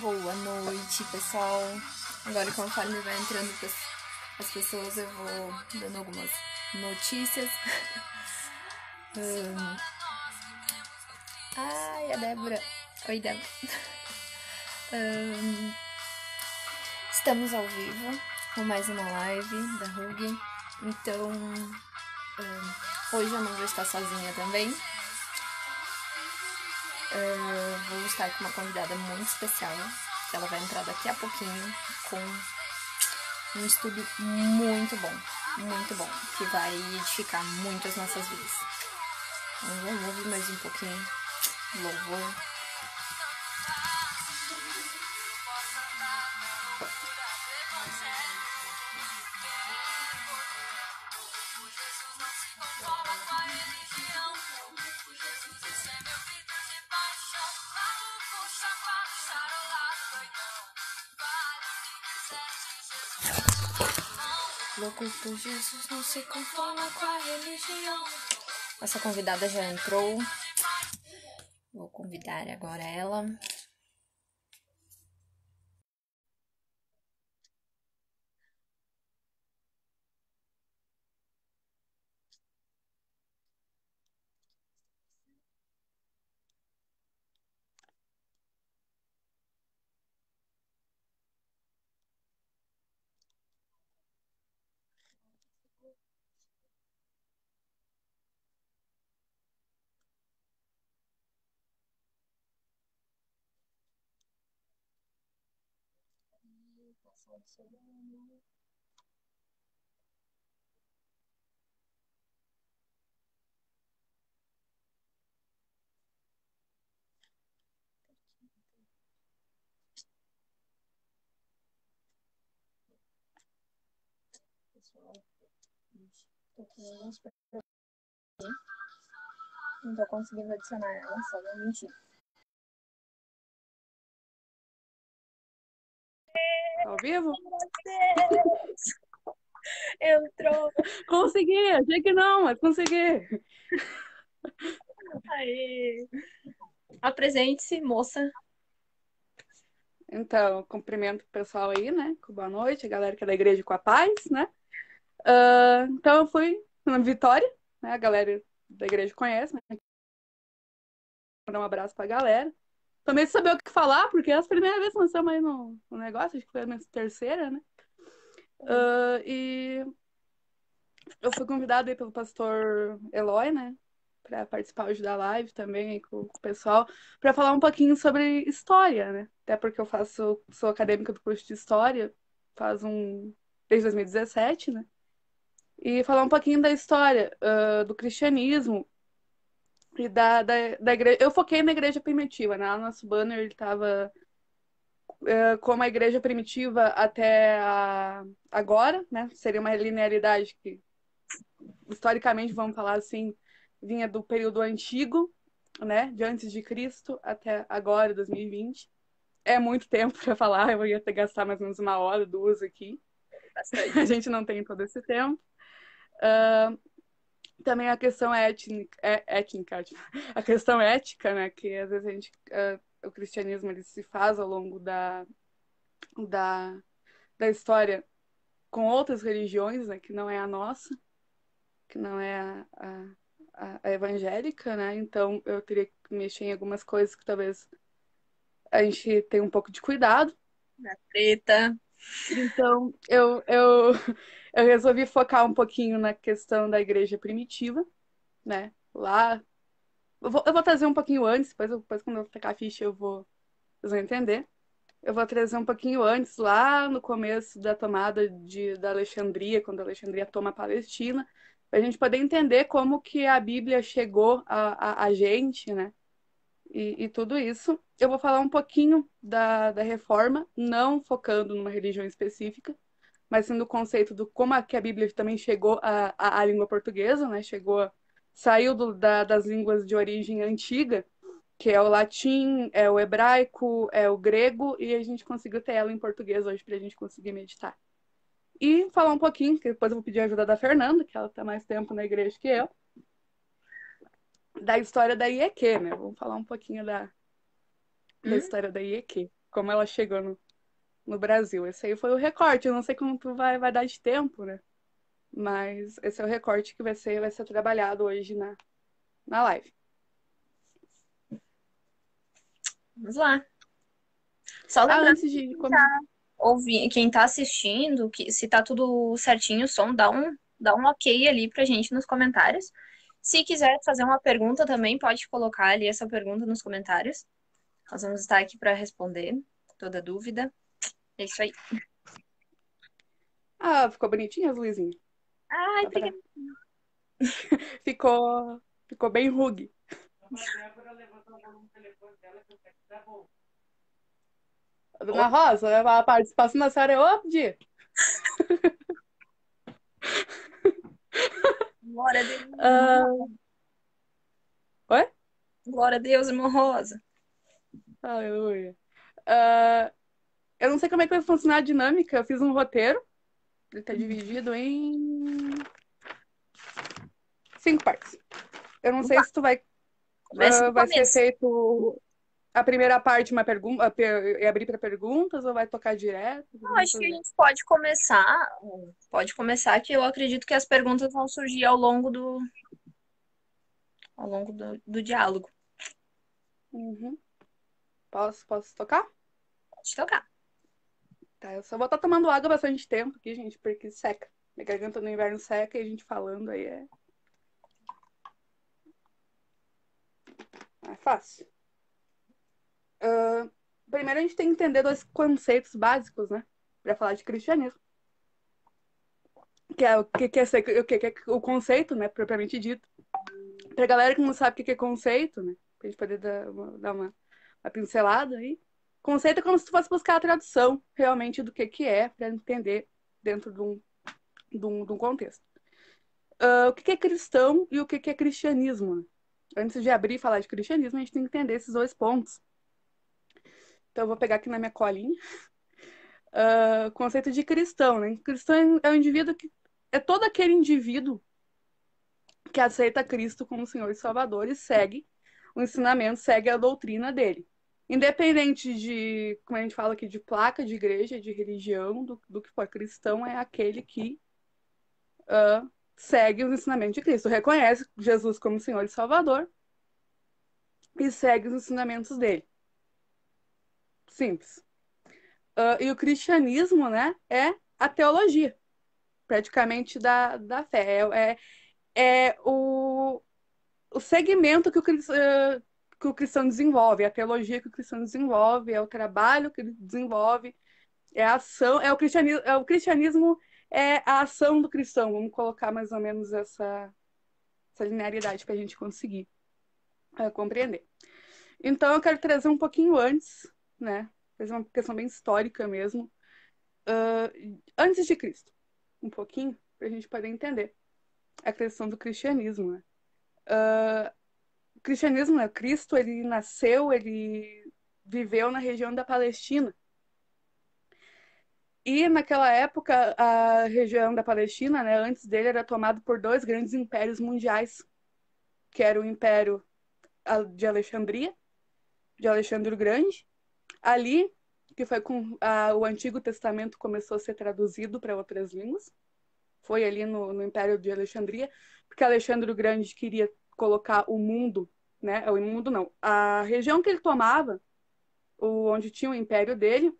Boa noite, pessoal. Agora, conforme vai entrando as pessoas, eu vou dando algumas notícias. Ai, a Débora. Oi, Débora. Estamos ao vivo com mais uma live da Hug. Então, hoje eu não vou estar sozinha também. Vou estar com uma convidada muito especial, que ela vai entrar daqui a pouquinho com um estudo muito bom, que vai edificar muito as nossas vidas. Então, vamos ouvir mais um pouquinho de louvor. Louco por Jesus, não se conforma com a religião. Nossa convidada já entrou. Vou convidar agora ela. Não tô conseguindo adicionar ela, só não mentir. Ao vivo? Entrou! Consegui! Achei que não, mas consegui! Aí! Apresente-se, moça. Então, cumprimento o pessoal aí, né? Com boa noite, a galera que é da igreja com a paz, né? Então, eu fui na Vitória, né? A galera da igreja conhece, né? Vou dar um abraço pra galera. Também saber o que falar, porque é a primeira vez que nós estamos aí no negócio, acho que foi a minha terceira, né? E eu fui convidada aí pelo pastor Eloy, né? Para participar hoje da live também aí com o pessoal, para falar um pouquinho sobre história, né? Até porque sou acadêmica do curso de história, desde 2017, né? E falar um pouquinho da história do cristianismo e da igreja. Eu foquei na igreja primitiva, né? O nosso banner ele estava como a igreja primitiva até agora, né? Seria uma linearidade que, historicamente, vamos falar assim, vinha do período antigo, né? De antes de Cristo até agora, 2020. É muito tempo para falar, eu ia ter que gastar mais ou menos 1 hora, 2 aqui. Bastante. A gente não tem todo esse tempo. Também a questão étnica, a questão ética, né? Que às vezes o cristianismo ele se faz ao longo da, da história com outras religiões, né? Que não é a nossa, que não é a evangélica, né? Então eu teria que mexer em algumas coisas que talvez a gente tenha um pouco de cuidado. Na treta. Então eu resolvi focar um pouquinho na questão da igreja primitiva, né? Lá. Eu vou trazer um pouquinho antes, depois quando eu tacar a ficha vocês vão entender. Eu vou trazer um pouquinho antes, lá no começo da tomada da Alexandria, quando a Alexandria toma a Palestina, para a gente poder entender como que a Bíblia chegou a gente, né? E tudo isso. Eu vou falar um pouquinho da reforma, não focando numa religião específica, mas sim do conceito do como que a Bíblia também chegou à língua portuguesa, né? Saiu das línguas de origem antiga, que é o latim, é o hebraico, é o grego, e a gente conseguiu ter ela em português hoje para a gente conseguir meditar. E falar um pouquinho, que depois eu vou pedir a ajuda da Fernanda, que ela está mais tempo na igreja que eu, da história da IEQ, né? Vamos falar um pouquinho da Hum? história da IEQ, como ela chegou no Brasil. Esse aí foi o recorte. Eu não sei como tu vai dar de tempo, né? Mas esse é o recorte que vai ser trabalhado hoje na live. Vamos lá. Só Ah, lembrando antes que de quem tá começar. quem tá assistindo, que se tá tudo certinho, o som, dá um ok ali pra gente nos comentários. Se quiser fazer uma pergunta também, pode colocar ali essa pergunta nos comentários. Nós vamos estar aqui para responder toda dúvida. É isso aí. Ah, ficou bonitinha as luzinhas. Ai, Dá pra... ficou bem rugue. A Dona Rosa, a participação da senhora é óbvia. glória a Deus, irmã Ah, Rosa. oi? Glória a Deus, irmã Rosa. Aleluia. Ah, eu não sei como é que vai funcionar a dinâmica. Eu fiz um roteiro. Ele tá dividido em 5 partes. Eu não Vamos lá, sei se tu vai, começa do vai ser começo. feito a primeira parte uma pergunta e abrir para perguntas ou vai tocar direto? O que Eu vamos acho que a fazer? gente pode começar que eu acredito que as perguntas vão surgir ao longo do diálogo. Uhum. Posso tocar? Pode tocar. Tá, eu só vou estar tomando água bastante tempo aqui, gente, porque seca. Minha garganta no inverno seca e a gente falando aí é fácil. Primeiro a gente tem que entender dois conceitos básicos, né? Para falar de cristianismo. Que é o que é o conceito, né? Propriamente dito. Pra galera que não sabe o que é conceito, né? Pra gente poder dar uma pincelada aí. Conceito é como se tu fosse buscar a tradução realmente do que é, para entender dentro de um contexto. O que é cristão e o que é cristianismo? Né? Antes de abrir e falar de cristianismo, a gente tem que entender esses dois pontos. Então, eu vou pegar aqui na minha colinha. Conceito de cristão, né? Cristão é um indivíduo que é todo aquele indivíduo que aceita Cristo como Senhor e Salvador e segue o ensinamento, segue a doutrina dele. Independente de, como a gente fala aqui, de placa de igreja, de religião, do que for cristão, é aquele que segue os ensinamentos de Cristo, reconhece Jesus como Senhor e Salvador e segue os ensinamentos dele. Simples. E o cristianismo, né, é a teologia, praticamente, da fé. É o segmento que o cristão desenvolve, é a teologia que o cristão desenvolve, é o trabalho que ele desenvolve, é a ação, é o cristianismo é a ação do cristão. Vamos colocar mais ou menos essa linearidade para a gente conseguir compreender. Então, eu quero trazer um pouquinho antes, né? Fazer uma questão bem histórica mesmo, antes de Cristo, um pouquinho, para a gente poder entender a questão do cristianismo, né? O cristianismo, né? Cristo, ele nasceu, ele viveu na região da Palestina. E naquela época, a região da Palestina, né, antes dele, era tomada por dois grandes impérios mundiais, que era o Império de Alexandria, de Alexandre o Grande. Ali, que foi com o Antigo Testamento começou a ser traduzido para outras línguas, foi ali no Império de Alexandria, porque Alexandre o Grande queria colocar o mundo, né, o mundo não, a região que ele tomava, onde tinha o império dele,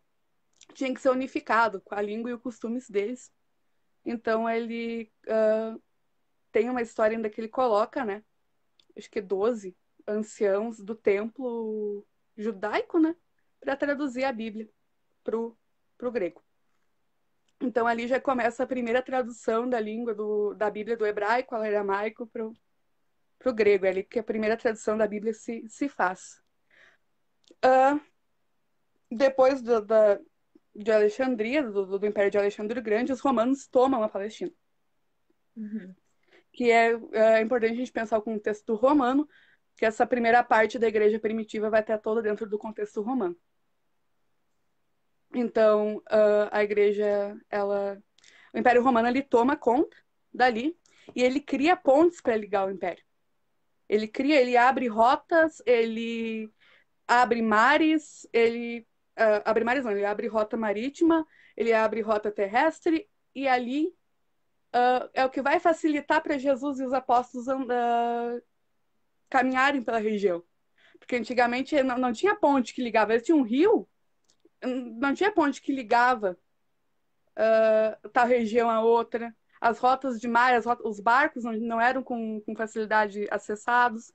tinha que ser unificado com a língua e os costumes deles. Então ele tem uma história ainda que ele coloca, né? Acho que 12 anciãos do templo judaico, né? Para traduzir a Bíblia pro grego. Então ali já começa a primeira tradução da língua da Bíblia do hebraico ao aramaico pro grego. É ali que a primeira tradução da Bíblia se faz. Depois de Alexandria, do Império de Alexandre o Grande, os romanos tomam a Palestina. Uhum. Que é importante a gente pensar o contexto romano, que essa primeira parte da igreja primitiva vai estar toda dentro do contexto romano. Então, a igreja, o Império Romano, ele toma conta dali e ele cria pontes para ligar o Império. Ele cria, ele abre rotas, ele abre mares, ele abre mares não, ele abre rota marítima, ele abre rota terrestre, e ali é o que vai facilitar para Jesus e os apóstolos caminharem pela região. Porque antigamente não tinha ponte que ligava, eles tinham um rio, não tinha ponte que ligava tal região a outra. As rotas de mar, os barcos não eram com facilidade acessados.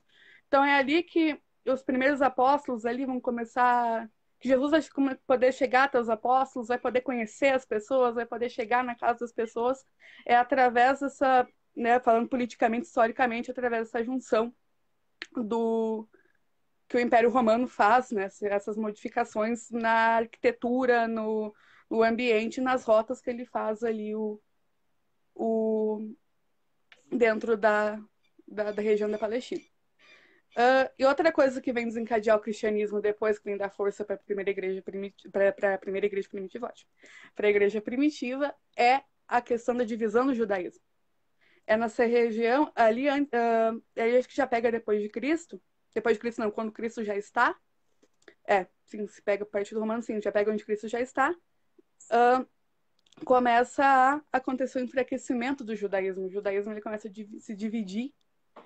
Então é ali que os primeiros apóstolos ali vão começar, que Jesus vai poder chegar até os apóstolos, vai poder conhecer as pessoas, vai poder chegar na casa das pessoas, é através dessa, né, falando politicamente, historicamente, através dessa junção do que o Império Romano faz, né, essas modificações na arquitetura, no ambiente, nas rotas que ele faz ali o dentro da região da Palestina. E outra coisa que vem desencadear o cristianismo depois, que vem dar força para a primeira igreja primitiva, para a primeira igreja primitiva, ótimo, para a igreja primitiva, é a questão da divisão do judaísmo. É nessa região, ali, aí acho que já pega depois de Cristo não, quando Cristo já está, sim, se pega a partir do Romano, sim, já pega onde Cristo já está, começa a acontecer o enfraquecimento do judaísmo. O judaísmo ele começa a se dividir,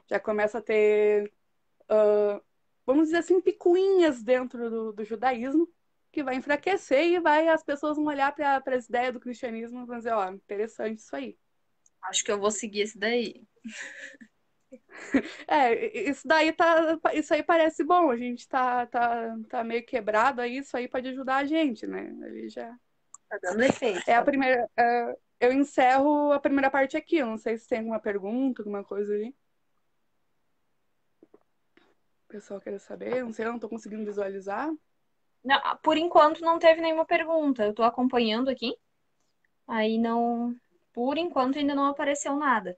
já começa a ter, vamos dizer assim, picuinhas dentro do judaísmo, que vai enfraquecer e as pessoas vão olhar para as ideias do cristianismo e vão dizer, ó, interessante isso aí. Acho que eu vou seguir esse daí. Isso aí parece bom, a gente tá meio quebrado aí, isso aí pode ajudar a gente, né? Ele já Tá dando efeito. é a primeira, eu encerro a primeira parte aqui, eu não sei se tem alguma pergunta, alguma coisa ali. O pessoal quer saber, não sei, eu não tô conseguindo visualizar. Não, por enquanto não teve nenhuma pergunta. Eu tô acompanhando aqui. Aí não. Por enquanto ainda não apareceu nada.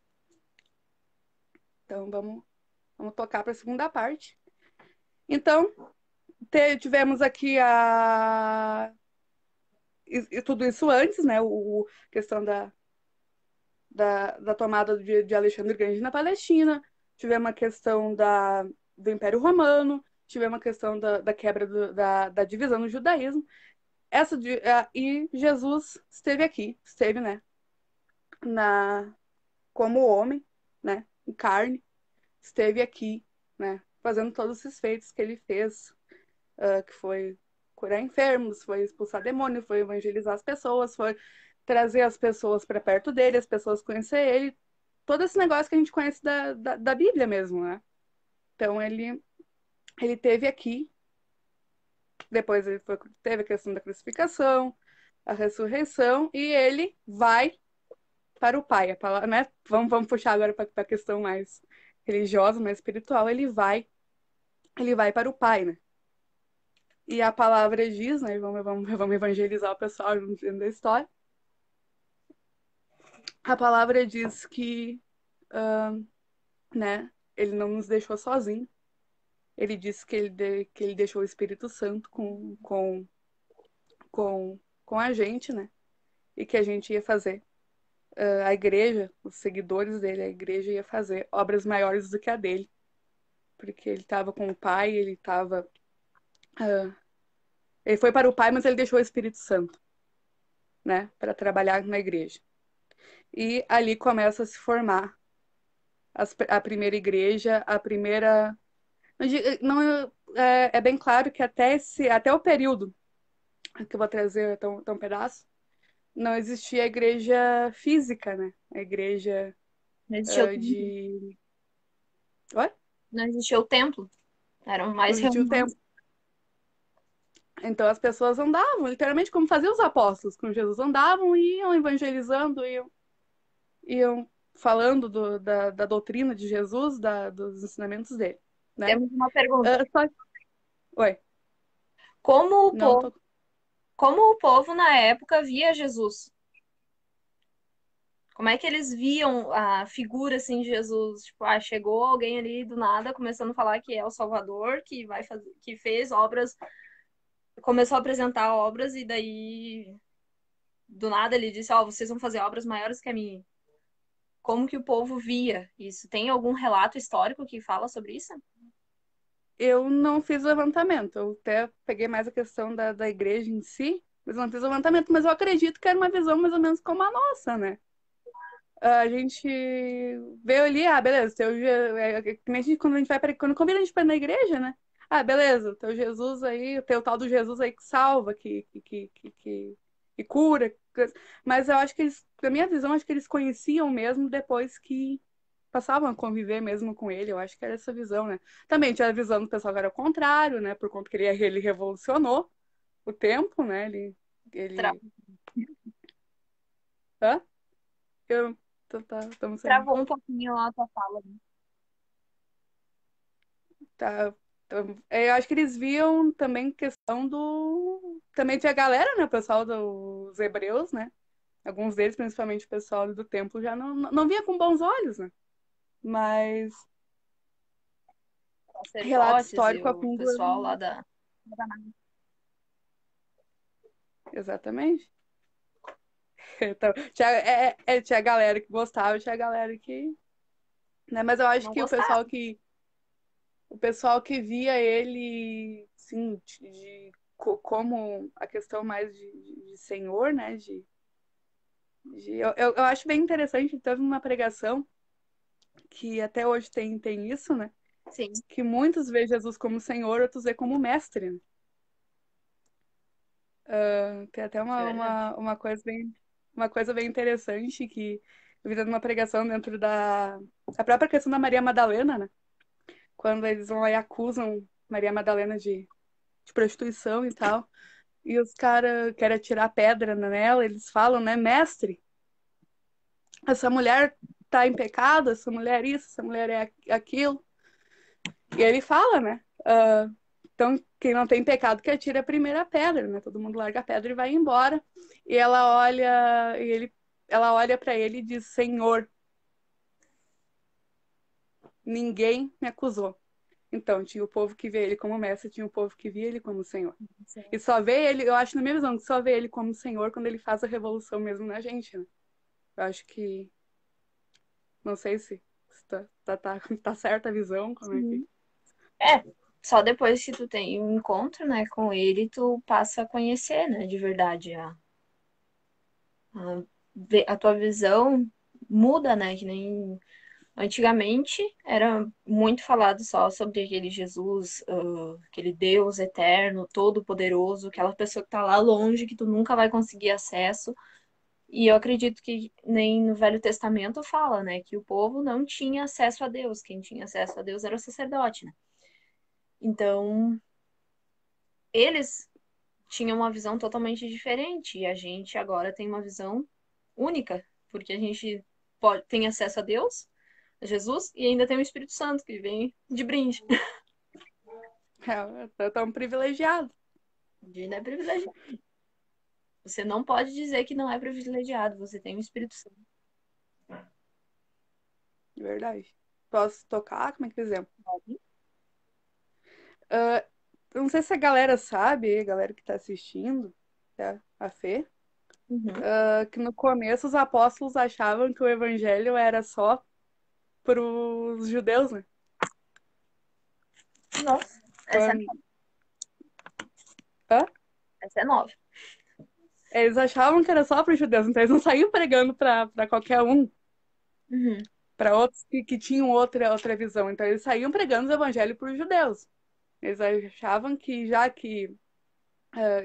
Então vamos tocar para a segunda parte. Então, tivemos aqui e tudo isso antes, né? Questão da tomada de Alexandre Grande na Palestina, tivemos a questão do Império Romano, tivemos a questão da quebra da divisão no judaísmo. E Jesus esteve, né, como homem, né, em carne, esteve aqui, né, fazendo todos esses feitos que ele fez, que foi curar enfermos, foi expulsar demônios, foi evangelizar as pessoas, foi trazer as pessoas para perto dele, as pessoas conhecer ele, todo esse negócio que a gente conhece da Bíblia mesmo, né? Então ele teve aqui, depois teve a questão da crucificação, a ressurreição, e ele vai para o Pai. Né? Vamos puxar agora para a questão mais religiosa, mais espiritual. Ele vai para o Pai, né? E a palavra diz, né? Vamos evangelizar o pessoal dentro da história. A palavra diz que, né? Ele não nos deixou sozinhos. Ele disse que ele deixou o Espírito Santo com a gente, né? E que a gente ia fazer. A igreja, os seguidores dele, a igreja ia fazer obras maiores do que a dele. Porque ele estava com o Pai, ele foi para o Pai, mas ele deixou o Espírito Santo, né? Para trabalhar na igreja. E ali começa a se formar a primeira igreja, a primeira. Não, é bem claro que até o período que eu vou trazer um pedaço, não existia a igreja física, né? A igreja Não existia o templo. de. Oi? Não existia o templo. Eram Não mais existia o reuniões. tempo. Então as pessoas andavam, literalmente como faziam os apóstolos com Jesus, andavam e iam evangelizando, iam falando da doutrina de Jesus, dos ensinamentos dele, né? Temos uma pergunta. Só... Oi, Como o não povo, tô. como o povo na época via Jesus? Como é que eles viam a figura assim de Jesus? Tipo, chegou alguém ali do nada começando a falar que é o Salvador, que vai fazer, que fez obras, começou a apresentar obras e daí do nada ele disse, ó, vocês vão fazer obras maiores que a minha. como que o povo via isso. Tem algum relato histórico que fala sobre isso? Eu não fiz levantamento, eu até peguei mais a questão da igreja em si, mas não fiz levantamento, mas eu acredito que era uma visão mais ou menos como a nossa, né? A gente veio ali, beleza, que nem quando a gente vai quando convida a gente para ir na igreja, né? Beleza, o teu Jesus aí, o teu tal do Jesus aí que salva, que cura. Mas eu acho que eles, na minha visão, acho que eles conheciam mesmo depois que passavam a conviver mesmo com ele. Eu acho que era essa visão, né? Também tinha a visão do pessoal que era o contrário, né? Por conta que ele revolucionou o tempo, né? Tra- Ele... Hã? Eu... Estamos sem... Travou um pouquinho a tua fala. Tá. Eu acho que eles viam também questão do. Também tinha a galera, né? O pessoal dos hebreus, né? Alguns deles, principalmente o pessoal do templo, já não via com bons olhos, né? Mas relato Sacerdotes e histórico a o fundo. pessoal lá da. Exatamente. Então, tinha a galera que gostava, tinha a galera que. Né? Mas eu acho Não que gostava. o pessoal que via ele, sim, como a questão mais de senhor, né? Eu acho bem interessante, teve uma pregação que até hoje tem isso, né? Sim, Que muitos vê Jesus como Senhor, outros vê como mestre, né? Tem até é verdade. uma coisa bem interessante que eu vi numa pregação dentro a própria questão da Maria Madalena, né? Quando eles vão lá e acusam Maria Madalena de prostituição e tal, e os caras querem atirar pedra nela, eles falam, né, mestre, essa mulher tá em pecado, essa mulher isso, essa mulher é aquilo. E ele fala, né? Então, quem não tem pecado que atira a primeira pedra, né? Todo mundo larga a pedra e vai embora. E ela olha para ele e diz: Senhor, ninguém me acusou. Então, tinha o povo que vê ele como mestre, tinha o povo que via ele como Senhor. E só vê ele, eu acho, na minha visão, que só vê ele como Senhor quando ele faz a revolução mesmo na gente, né? Eu acho que, não sei se tá certa a visão, como é que. Sim. É, só depois que tu tem um encontro, né, com ele, tu passa a conhecer, né, de verdade a tua visão muda, né, que nem antigamente era muito falado só sobre aquele Jesus, aquele Deus eterno, todo-poderoso, aquela pessoa que tá lá longe, que tu nunca vai conseguir acesso. E eu acredito que nem no Velho Testamento fala, né, que o povo não tinha acesso a Deus. Quem tinha acesso a Deus era o sacerdote, né? Então, eles tinham uma visão totalmente diferente e a gente agora tem uma visão única, porque a gente tem acesso a Deus, a Jesus, e ainda tem o Espírito Santo que vem de brinde. Tão privilegiado, A gente não é privilegiado. Você não pode dizer que não é privilegiado, você tem o Espírito Santo. de verdade. Posso tocar? Como é que fizemos? Uh, não sei se a galera sabe, a galera que tá assistindo, tá? A Fê, Uhum. que no começo os apóstolos achavam que o evangelho era só pros judeus, né? Nossa, essa é, Quando, hã? essa é nova. Eles achavam que era só pros judeus, então eles não saíam pregando pra qualquer um, Uhum. pra outros que tinham outra visão. Então eles saíam pregando o evangelho pros judeus. Eles achavam que já que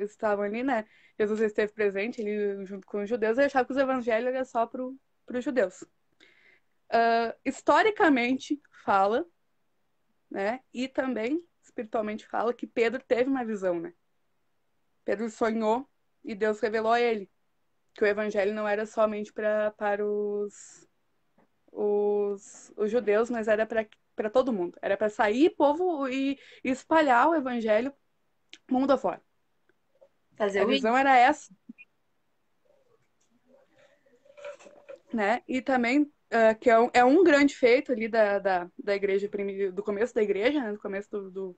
estavam ali, né? Jesus esteve presente ali junto com os judeus, eles achavam que os evangelhos era só pros judeus. Historicamente fala, né? E também espiritualmente fala que Pedro teve uma visão, né? Pedro sonhou e Deus revelou a ele que o evangelho não era somente para os judeus, mas era para todo mundo. Era para sair povo e espalhar o evangelho mundo afora. Fazer A o I. visão era essa, né? E também que é um grande feito ali da igreja do começo da igreja, né? Do começo do,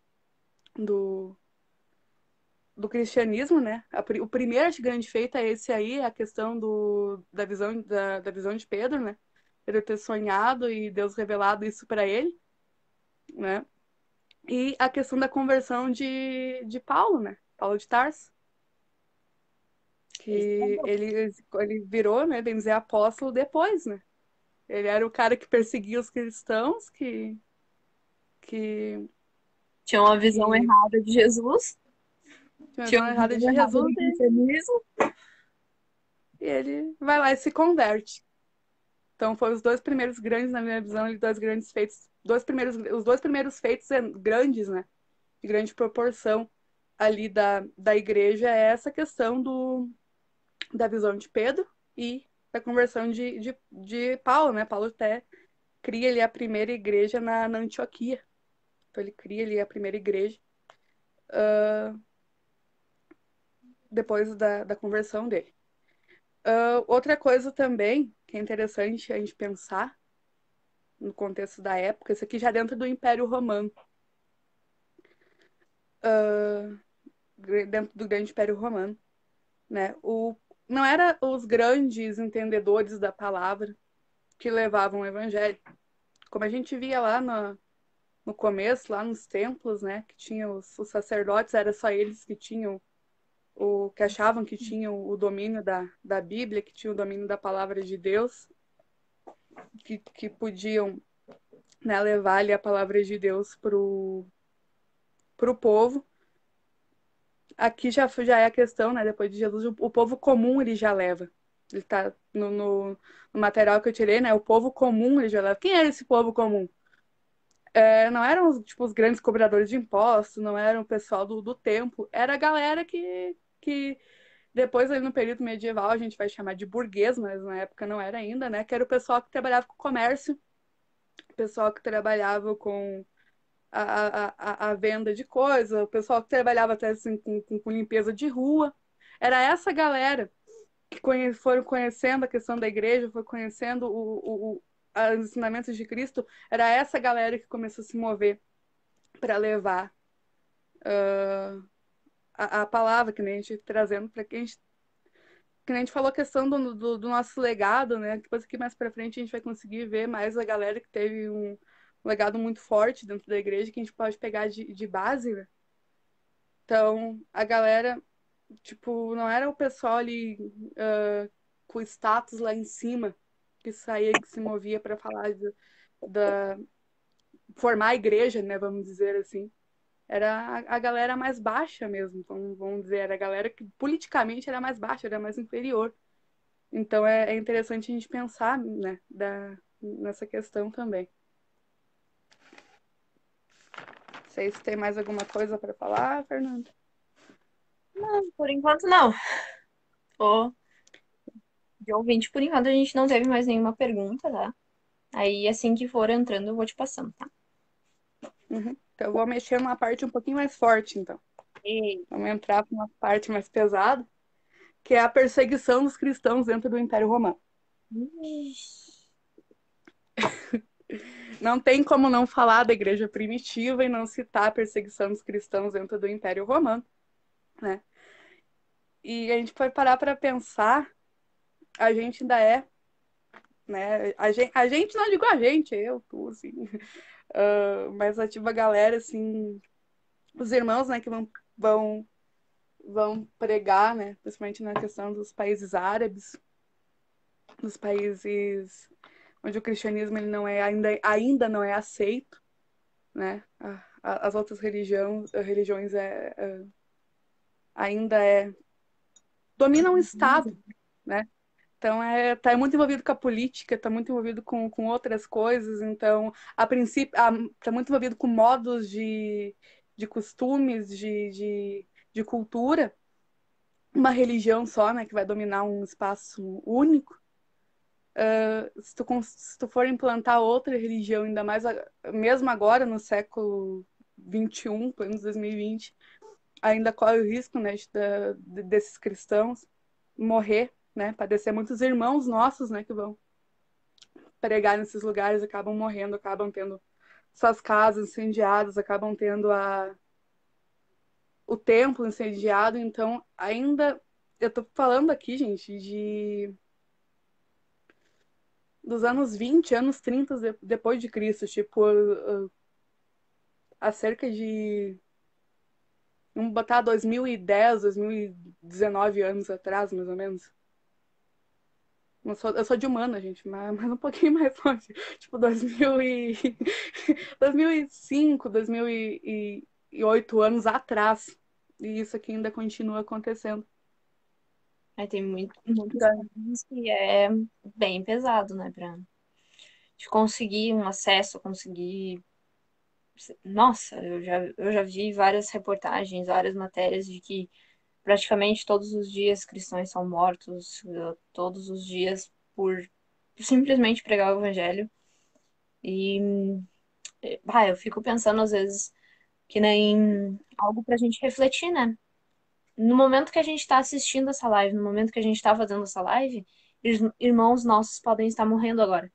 do cristianismo, né? O primeiro grande feito é esse aí, a questão da visão de Pedro, né? ele ter sonhado e Deus revelado isso para ele, né? E a questão da conversão de Paulo, né? Paulo de Tarso, Esse é que bom. ele virou, né, bem dizer, apóstolo depois, né? Ele era o cara que perseguia os cristãos, que, Tinha uma visão que errada de Jesus, tinha uma tinha visão uma errada visão de errada Jesus do cristianismo. e ele vai lá e se converte. Então, foram os dois primeiros grandes, na minha visão, dois grandes feitos, os dois primeiros feitos grandes, né? De grande proporção ali da igreja é essa questão da visão de Pedro e da conversão de Paulo, né? Paulo até cria ali a primeira igreja na Antioquia. Então, ele cria ali a primeira igreja depois da conversão dele. Outra coisa também que é interessante a gente pensar no contexto da época, isso aqui já dentro do Império Romano, dentro do Grande Império Romano, né? Não era os grandes entendedores da palavra que levavam o evangelho. Como a gente via lá no começo, lá nos templos, né? Que tinham os sacerdotes, era só eles que tinham que achavam que tinham o domínio da Bíblia, que tinham o domínio da palavra de Deus, que podiam, né, levar ali a palavra de Deus pro povo. Aqui já é a questão, né? Depois de Jesus, o povo comum ele já leva. Ele tá no material que eu tirei, né? O povo comum ele já leva. Quem era esse povo comum? Não eram tipo, os grandes cobradores de impostos, não era o pessoal do templo, era a galera que depois ali no período medieval a gente vai chamar de burguês, mas na época não era ainda, né? Que era o pessoal que trabalhava com comércio, o pessoal que trabalhava com a venda de coisas, o pessoal que trabalhava até assim, com limpeza de rua. Era essa galera que foram conhecendo a questão da igreja, foi conhecendo os ensinamentos de Cristo, era essa galera que começou a se mover para levar a palavra, que nem a gente trazendo para quem que nem a gente falou a questão do nosso legado, né? Depois aqui mais para frente a gente vai conseguir ver mais a galera que teve um legado muito forte dentro da igreja que a gente pode pegar de base, né? Então, a galera, tipo, não era o pessoal ali com status lá em cima que saía, que se movia para falar da formar a igreja, né? Vamos dizer assim. Era a galera mais baixa mesmo, vamos dizer, era a galera que politicamente era mais baixa, era mais inferior. Então é interessante a gente pensar, né, nessa questão também. Não sei se tem mais alguma coisa para falar, Fernando. Não, por enquanto não. Ô, de ouvinte, por enquanto a gente não teve mais nenhuma pergunta, tá? Aí assim que for entrando eu vou te passando, tá? Uhum. Então eu vou mexer numa parte um pouquinho mais forte, então. E... Vamos entrar para uma parte mais pesada, que é a perseguição dos cristãos dentro do Império Romano. Não tem como não falar da igreja primitiva e não citar a perseguição dos cristãos dentro do Império Romano, né? E a gente foi parar para pensar, a gente ainda é, né? A gente não digo a gente, eu, tu, assim, mas ativa a galera, assim, os irmãos, né, que vão, vão pregar, né, principalmente na questão dos países árabes, dos países onde o cristianismo ele não é ainda não é aceito, né? As outras religiões ainda dominam o Estado, né? Então tá muito envolvido com a política, tá muito envolvido com outras coisas, então a princípio tá muito envolvido com modos de costumes, de cultura, uma religião só, né, que vai dominar um espaço único. Se tu for implantar outra religião, ainda mais mesmo agora no século 21, anos 2020, ainda corre o risco, né, desses cristãos morrer, né, padecer muitos irmãos nossos, né, que vão pregar nesses lugares, acabam morrendo, acabam tendo suas casas incendiadas, acabam tendo o templo incendiado, então ainda eu tô falando aqui, gente, dos anos 20, anos 30 depois de Cristo, tipo, há cerca de, vamos botar 2010, 2019 anos atrás, mais ou menos. Eu sou de humana, gente, mas um pouquinho mais longe. Tipo, 2005, 2008 anos atrás. E isso aqui ainda continua acontecendo. Aí tem muitas Da- coisas que é bem pesado, né? Pra de conseguir um acesso, conseguir. Nossa, eu já vi várias reportagens, várias matérias de que praticamente todos os dias cristãos são mortos, todos os dias por simplesmente pregar o evangelho. E eu fico pensando às vezes que nem algo pra gente refletir, né? No momento que a gente está assistindo essa live, no momento que a gente está fazendo essa live, irmãos nossos podem estar morrendo agora.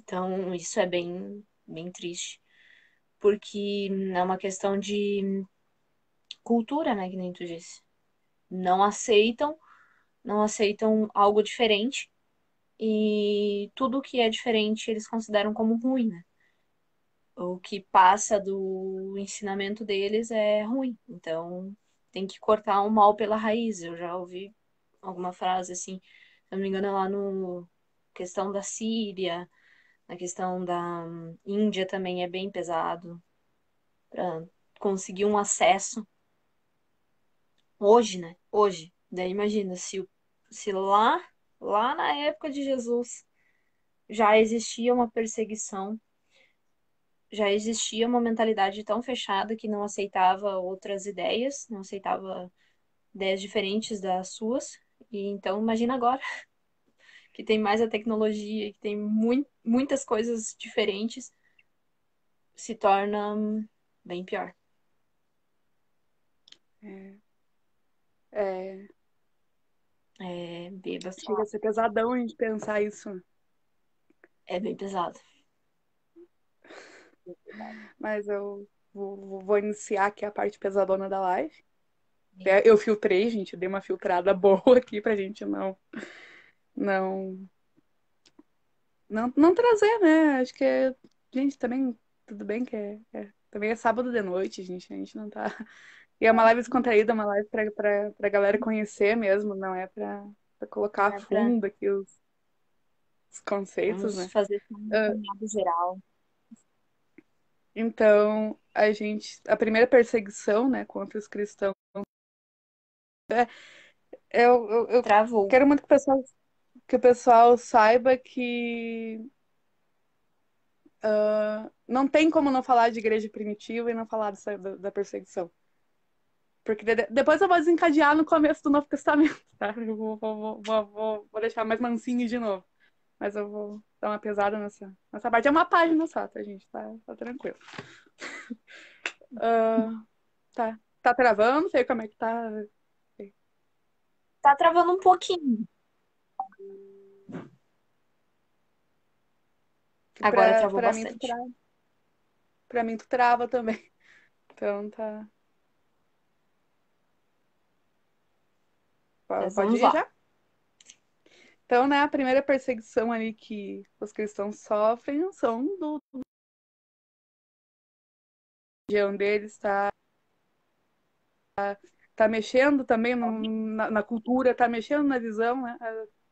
Então, isso é bem, bem triste, porque é uma questão de cultura, né, que nem tu disse. Não aceitam, não aceitam algo diferente e tudo que é diferente eles consideram como ruim, né? O que passa do ensinamento deles é ruim. Então, tem que cortar o mal pela raiz. Eu já ouvi alguma frase assim, se não me engano, é lá no questão da Síria, na questão da Índia também é bem pesado para conseguir um acesso hoje, né? Hoje. Daí imagina se lá na época de Jesus já existia uma perseguição, já existia uma mentalidade tão fechada que não aceitava outras ideias, não aceitava ideias diferentes das suas. E então imagina agora que tem mais a tecnologia, que tem muitas coisas diferentes, se torna bem pior. É, é, É, beba chega só, a ser pesadão a gente pensar isso. é bem pesado. Mas eu vou iniciar aqui a parte pesadona da live. Eu filtrei, gente, eu dei uma filtrada boa aqui pra gente não, não trazer, né? Acho que gente, também tudo bem que também é sábado de noite, gente, a gente não tá. E é uma live descontraída, uma live pra galera conhecer mesmo, não é pra colocar a Não é pra, fundo aqui os conceitos, vamos né? fazer um Ah, apanhado geral. então, a primeira perseguição, né, contra os cristãos, eu Travou. quero muito que o pessoal saiba que não tem como não falar de igreja primitiva e não falar da perseguição. Porque depois eu vou desencadear no começo do Novo Testamento, tá? Eu vou deixar mais mansinho de novo. Mas eu vou dar uma pesada nessa parte. É uma página só, tá, gente? Tá tranquilo. Ah, tá. Tá travando? Sei como é que tá. Tá travando um pouquinho. Que Agora travou pra mim bastante. pra mim tu trava também. Então tá. Mas Pode vamos ir lá. já? Então, né, a primeira perseguição ali que os cristãos sofrem são do região deles, tá mexendo também na cultura, tá mexendo na visão, né?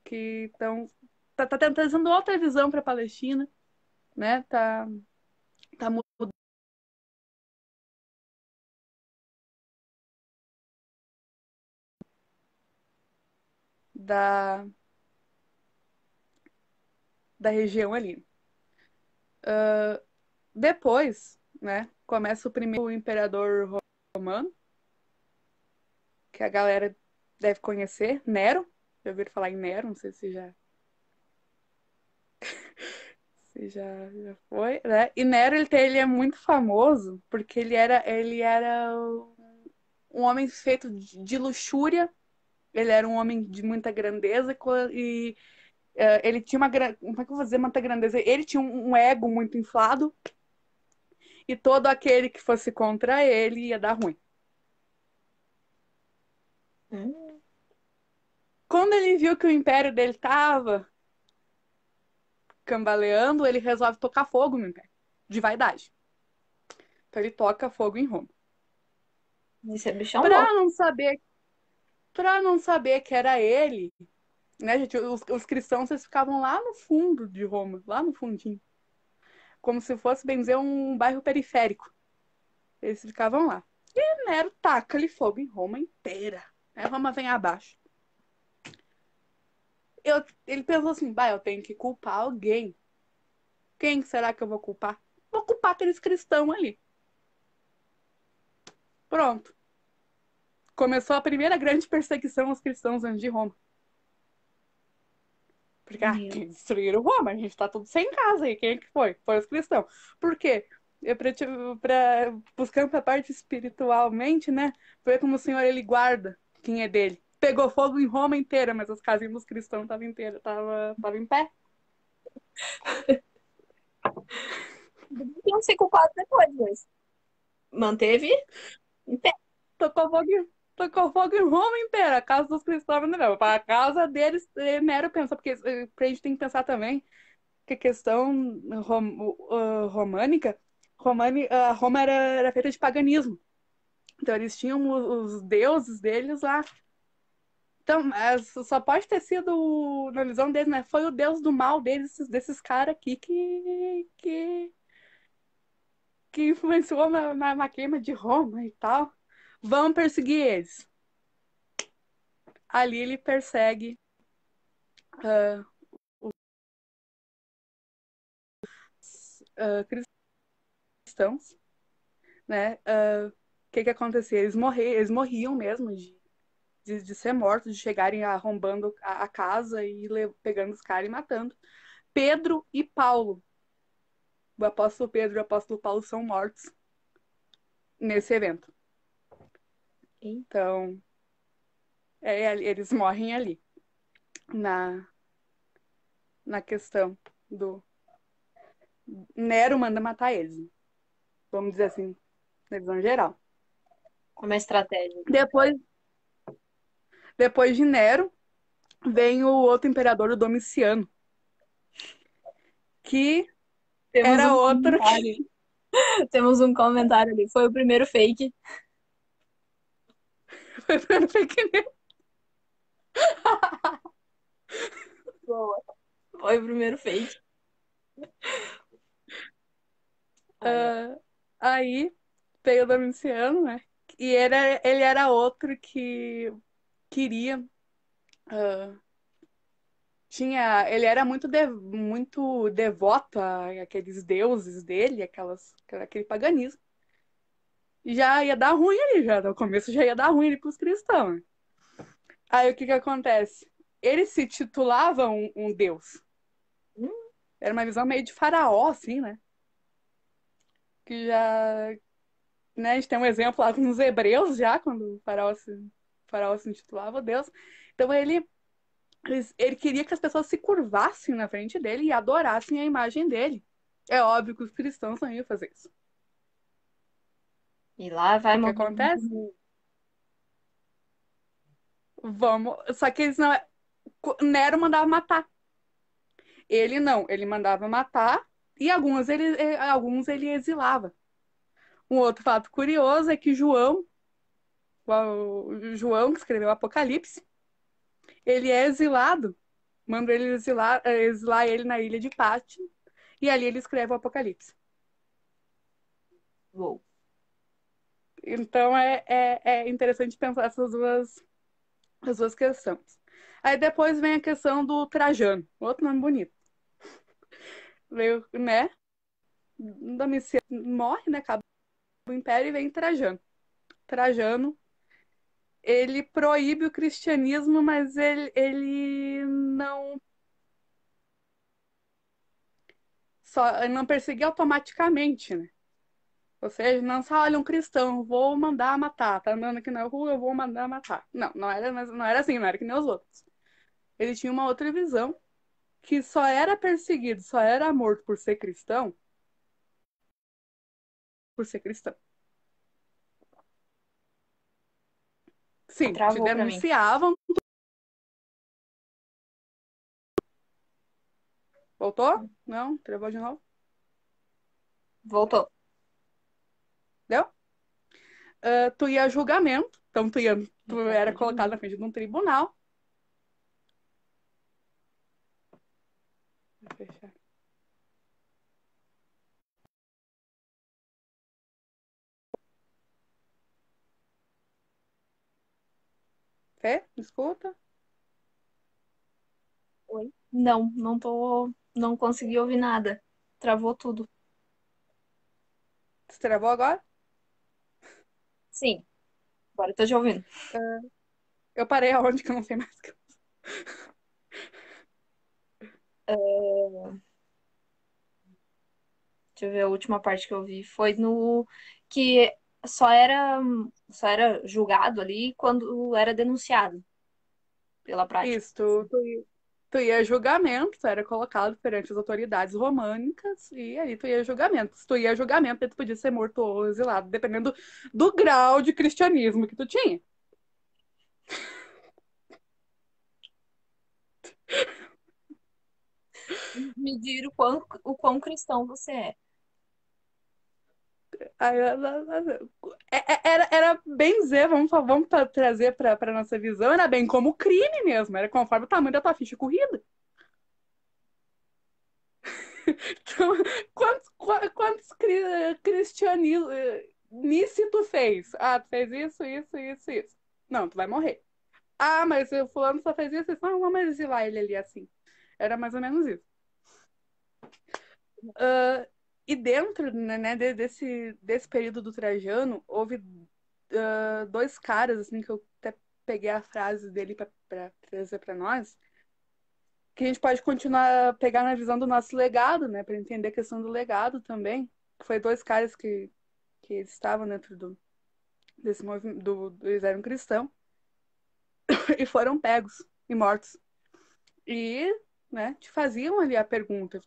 Que estão tá trazendo outra visão para a Palestina, né? Tá mudando da, da região ali. Depois, né? Começa o primeiro imperador romano, que a galera deve conhecer, Nero. Já ouviram falar em Nero? Não sei se já foi, né? E Nero, ele é muito famoso porque ele era um homem feito de luxúria. Ele era um homem de muita grandeza e ele tinha como é que eu vou dizer muita grandeza? Ele tinha um ego muito inflado e todo aquele que fosse contra ele ia dar ruim. Hum, Quando ele viu que o império dele tava cambaleando, ele resolve tocar fogo no Império, de vaidade. Então ele toca fogo em Roma. Esse é bichão Pra louco. não saber, para não saber que era ele, né, gente, os cristãos eles ficavam lá no fundo de Roma, lá no fundinho, como se fosse, bem dizer, um bairro periférico. Eles ficavam lá. E Nero taca-lhe fogo em Roma inteira. Aí Roma vem abaixo. Ele pensou assim, bah, eu tenho que culpar alguém. Quem será que eu vou culpar? Vou culpar aqueles cristãos ali. Pronto. Começou a primeira grande perseguição aos cristãos antes de Roma. Porque, Meu. que destruíram Roma, a gente tá tudo sem casa aí. Quem é que foi? Foi os cristãos. Por quê? Buscando a parte espiritualmente, né? Ver como o Senhor ele guarda quem é dele. Pegou fogo em Roma inteira, mas as casinhas dos cristãos estavam inteiras, tava em pé. Iam ser culpados depois, mas manteve em pé. Tocou fogo, tocou fogo em Roma inteira, a casa dos cristãos não. Para a casa deles, Nero pensa, porque a gente tem que pensar também que a questão românica, Roma era feita de paganismo. Então eles tinham os deuses deles lá. Então, só pode ter sido, na visão deles, né? Foi o deus do mal deles, desses caras aqui que influenciou na queima de Roma e tal. Vão perseguir eles. Ali ele persegue uh, cristãos, né? O que acontecia? Eles morriam mesmo de ser mortos, de chegarem arrombando a casa e pegando os caras e matando. Pedro e Paulo, o apóstolo Pedro e o apóstolo Paulo são mortos nesse evento. Então, eles morrem ali, na, na questão do. Nero manda matar eles, vamos dizer assim, na visão geral. Como é estratégia. Depois, depois de Nero, vem o outro imperador, o Domiciano, que Temos era um outro comentário. Temos um comentário ali. Foi o primeiro fake. foi pra fake news. Boa. Foi o primeiro fake. Ai, ai. Aí veio o Domiciano, né? E ele era outro que queria. ah, ele era muito devoto àqueles deuses dele, aquele paganismo. E já ia dar ruim ali, já. No começo já ia dar ruim ali pros cristãos. Né? Aí o que acontece? Ele se titulava um deus. Hum, Era uma visão meio de faraó, assim, né? Que já. Né, a gente tem um exemplo lá nos Hebreus, já, quando o faraó se intitulava Deus. Então ele queria que as pessoas se curvassem na frente dele e adorassem a imagem dele. É óbvio que os cristãos não iam fazer isso. E lá O vai que morrer. acontece? Vamos. Só que eles não. Nero mandava matar. Ele não. Ele mandava matar e alguns ele exilava. Um outro fato curioso é que o João, que escreveu o Apocalipse, ele é exilado. Manda ele exilar ele na ilha de Pátio. E ali ele escreve o Apocalipse. Vou. Então é interessante pensar as duas questões. Aí depois vem a questão do Trajano, outro nome bonito. Veio, né? Domiciano morre, né? Acaba o Império e vem Trajano. Trajano, ele proíbe o cristianismo, mas ele não perseguia automaticamente, né? Ou seja, não só, olha, um cristão, vou mandar matar. Tá andando aqui na rua, eu vou mandar matar. Não, não era assim, não era que nem os outros. Ele tinha uma outra visão, que só era perseguido, só era morto por ser cristão. Sim, te Travou pra mim. denunciavam. Voltou? Não? Travou de novo? Voltou. Deu? Tu ia a julgamento, então tu era colocado na frente de um tribunal. Vou fechar. Fê, escuta? Oi? Não, não tô. Não consegui ouvir nada. Travou tudo. Você travou agora? Sim, agora eu tô te ouvindo. Eu parei aonde que eu não sei mais. Deixa eu ver, a última parte que eu vi foi no que só era, só era julgado ali quando era denunciado pela prática. Isso, tu ia a julgamento, tu era colocado perante as autoridades românicas e aí tu ia a julgamento. Se tu ia a julgamento, aí tu podia ser morto ou exilado, dependendo do grau de cristianismo que tu tinha. Medir o quão cristão você é. Aí, era bem dizer, vamos trazer para nossa visão, era bem como crime mesmo, era conforme o tamanho da tua ficha corrida. Então, quantos cristianice tu fez? Ah, tu fez isso, isso, isso, isso. Não, tu vai morrer. Ah, mas o fulano só fez isso, isso. Não, vamos exilar ele ali assim. Era mais ou menos isso. Ah, e dentro, né, desse período do Trajano, houve dois caras, assim, que eu até peguei a frase dele para trazer para nós, que a gente pode continuar a pegar na visão do nosso legado, né, para entender a questão do legado também. Foi dois caras que eles estavam dentro desse movimento, eles eram cristãos, e foram pegos e mortos. E, né, te faziam ali a pergunta.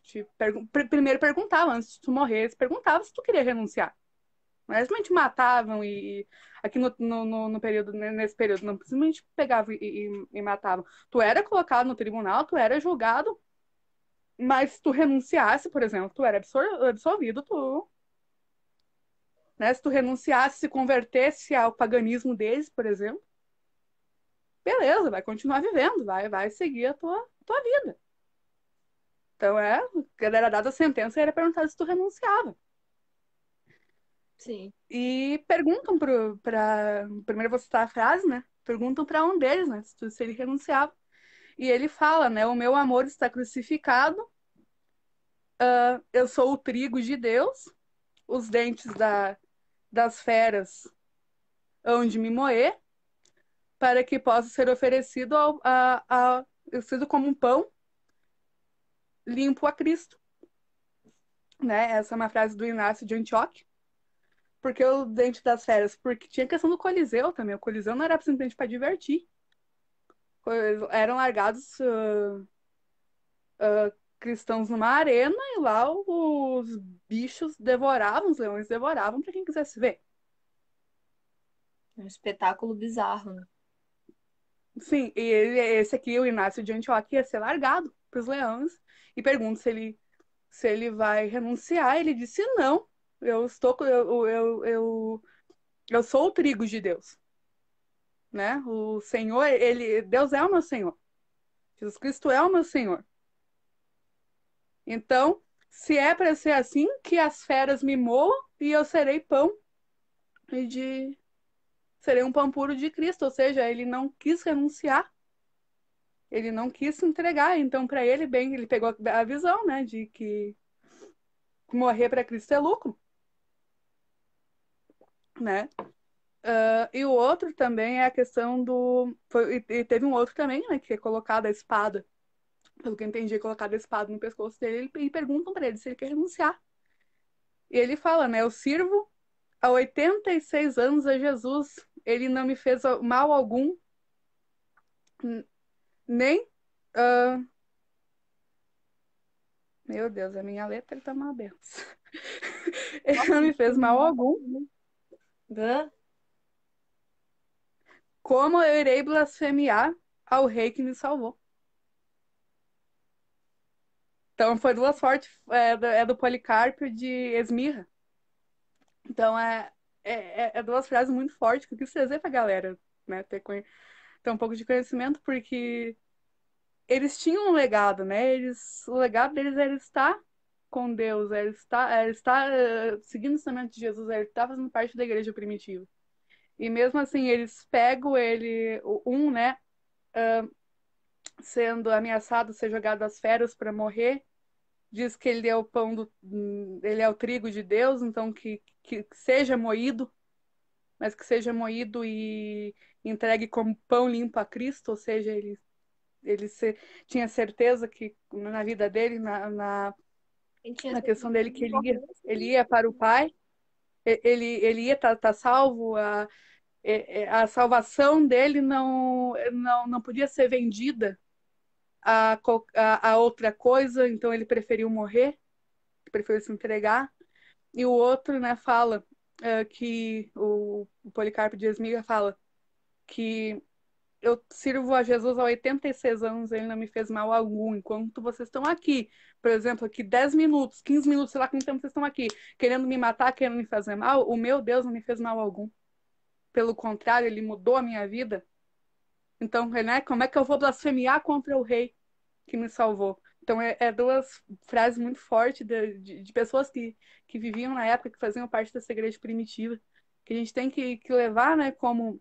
Primeiro perguntavam, antes de tu morrer, eles perguntavam se tu queria renunciar. Não é simplesmente matavam aqui no período, né, nesse período, não simplesmente pegavam e matavam. Tu era colocado no tribunal, tu era julgado, mas se tu renunciasse, por exemplo, tu era absolvido, né? Se tu renunciasse, se convertesse ao paganismo deles, por exemplo, beleza, vai continuar vivendo, vai seguir a tua vida. Então, quando era dada a sentença, era perguntado se tu renunciava. Sim. E perguntam primeiro eu vou citar a frase, né? Perguntam para um deles, né? Se ele renunciava. E ele fala, né? O meu amor está crucificado, eu sou o trigo de Deus, os dentes das feras hão de me moer, para que possa ser oferecido oferecido como um pão limpo a Cristo, né? Essa é uma frase do Inácio de Antioquia. Porque o Dente das Feras? Porque tinha a questão do Coliseu também. O Coliseu não era simplesmente para divertir. Eram largados cristãos numa arena e lá os bichos devoravam, os leões devoravam para quem quisesse ver. É um espetáculo bizarro, né? Sim, e esse aqui, o Inácio de Antioquia, ia ser largado para os leões e pergunta se ele vai renunciar. Ele disse: não, eu sou o trigo de Deus, né? O Senhor, Deus é o meu Senhor. Jesus Cristo é o meu Senhor. Então, se é para ser assim, que as feras me moam e eu serei pão e serei um pão puro de Cristo, ou seja, ele não quis renunciar, ele não quis se entregar, então para ele bem, ele pegou a visão, né, de que morrer para Cristo é lucro, né? E o outro também é a questão e teve um outro também, né, que é colocado a espada, pelo que eu entendi, colocado a espada no pescoço dele e perguntam para ele se ele quer renunciar. E ele fala, né, eu sirvo há 86 anos a Jesus, ele não me fez mal algum, nem. ah, Meu Deus, a minha letra tá uma benção. Ele não me fez mal algum. Hã? Como eu irei blasfemiar ao rei que me salvou? Então foi duas fortes, do Policarpo de Esmirra. Então é duas frases muito fortes que eu quis trazer pra galera, né? Ter um pouco de conhecimento, porque eles tinham um legado, né? O legado deles era estar com Deus, era estar seguindo o ensinamento de Jesus, era estar fazendo parte da igreja primitiva. E mesmo assim, eles pegam né, sendo ameaçado, ser jogado às feras para morrer, diz que ele é o ele é o trigo de Deus, então que seja moído, mas que seja moído e entregue como pão limpo a Cristo, ou seja, tinha certeza que na vida dele, Ele tinha na questão certeza dele, que que morresse. ele ia para o Pai, ele ia estar salvo, a salvação dele não podia ser vendida a outra coisa, então ele preferiu morrer, preferiu se entregar. E o outro, né, fala que o Policarpo de Esmirna fala que eu sirvo a Jesus há 86 anos, ele não me fez mal algum. Enquanto vocês estão aqui, por exemplo, aqui 10 minutos, 15 minutos, sei lá quanto tempo vocês estão aqui, querendo me matar, querendo me fazer mal, o meu Deus não me fez mal algum. Pelo contrário, ele mudou a minha vida. Então, né, como é que eu vou blasfemiar contra o rei que me salvou? Então, duas frases muito fortes de pessoas que viviam na época, que faziam parte dessa igreja primitiva, que a gente tem que levar, né, como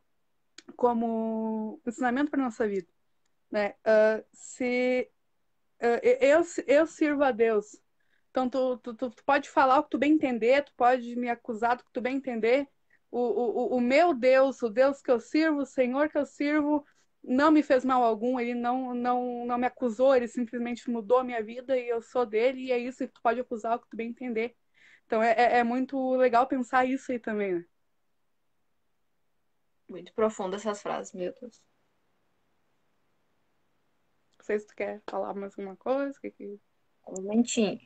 ensinamento para nossa vida, né? Se eu sirvo a Deus, então tu pode falar o que tu bem entender, tu pode me acusar do que tu bem entender. O meu Deus, o Deus que eu sirvo, o Senhor que eu sirvo, não me fez mal algum, ele não me acusou, ele simplesmente mudou a minha vida e eu sou dele, e é isso, e tu pode acusar o que tu bem entender. Então é muito legal pensar isso aí também, né? Muito profunda essas frases, meu Deus. Não sei se tu quer falar mais alguma coisa. Um momentinho.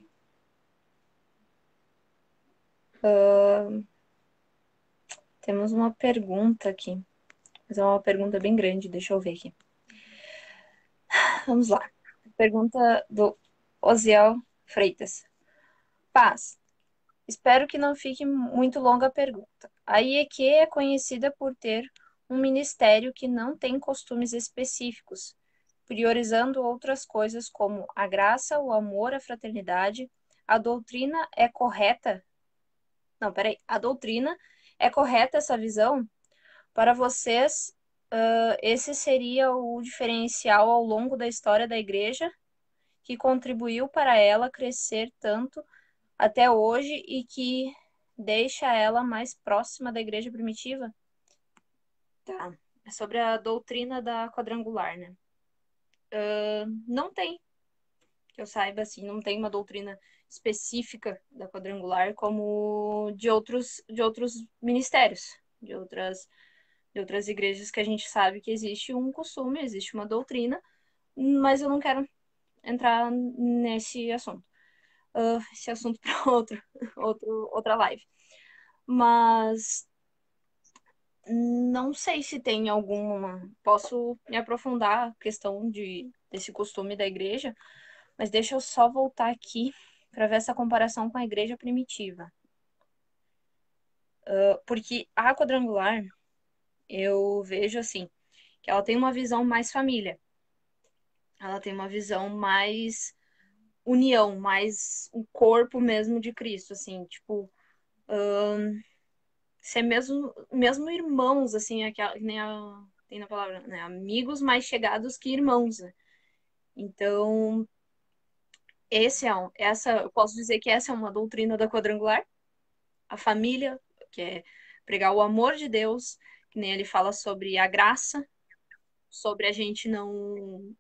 Temos uma pergunta aqui. Mas é uma pergunta bem grande, deixa eu ver aqui. Vamos lá. Pergunta do Osiel Freitas. Paz. Espero que não fique muito longa a pergunta. A IEQ é conhecida por ter um ministério que não tem costumes específicos, priorizando outras coisas como a graça, o amor, a fraternidade. A doutrina é correta? Não, peraí. A doutrina é correta essa visão? Para vocês, esse seria o diferencial ao longo da história da igreja que contribuiu para ela crescer tanto até hoje e que deixa ela mais próxima da igreja primitiva? Tá. É sobre a doutrina da quadrangular, né? Não tem, que eu saiba, assim, não tem uma doutrina específica da quadrangular como de outros ministérios, de outras igrejas que a gente sabe que existe um costume, existe uma doutrina, mas eu não quero entrar nesse assunto. Esse assunto para outra live. Mas não sei se tem alguma. Posso me aprofundar a questão desse costume da igreja, mas deixa eu só voltar aqui para ver essa comparação com a igreja primitiva. Porque a quadrangular, eu vejo assim, que ela tem uma visão mais família. Ela tem uma visão mais união, mais o corpo mesmo de Cristo, assim, tipo, ser mesmo irmãos, assim, que nem tem na palavra, né? Amigos mais chegados que irmãos, né? Então, eu posso dizer que essa é uma doutrina da quadrangular, a família, que é pregar o amor de Deus, que nem ele fala sobre a graça, sobre a gente não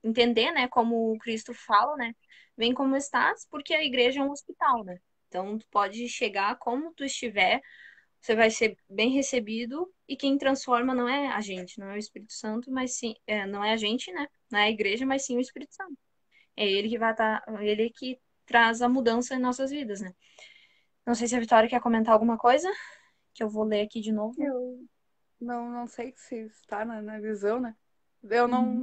entender, né, como Cristo fala, né? Vem como estás, porque a igreja é um hospital, né? Então, tu pode chegar como tu estiver, você vai ser bem recebido, e quem transforma não é a gente, não é o Espírito Santo, mas sim, não é a gente, né? Não é a igreja, mas sim o Espírito Santo. É ele que vai estar, ele que traz a mudança em nossas vidas, né? Não sei se a Vitória quer comentar alguma coisa, que eu vou ler aqui de novo. Eu não sei se está na visão, né? Eu Uhum.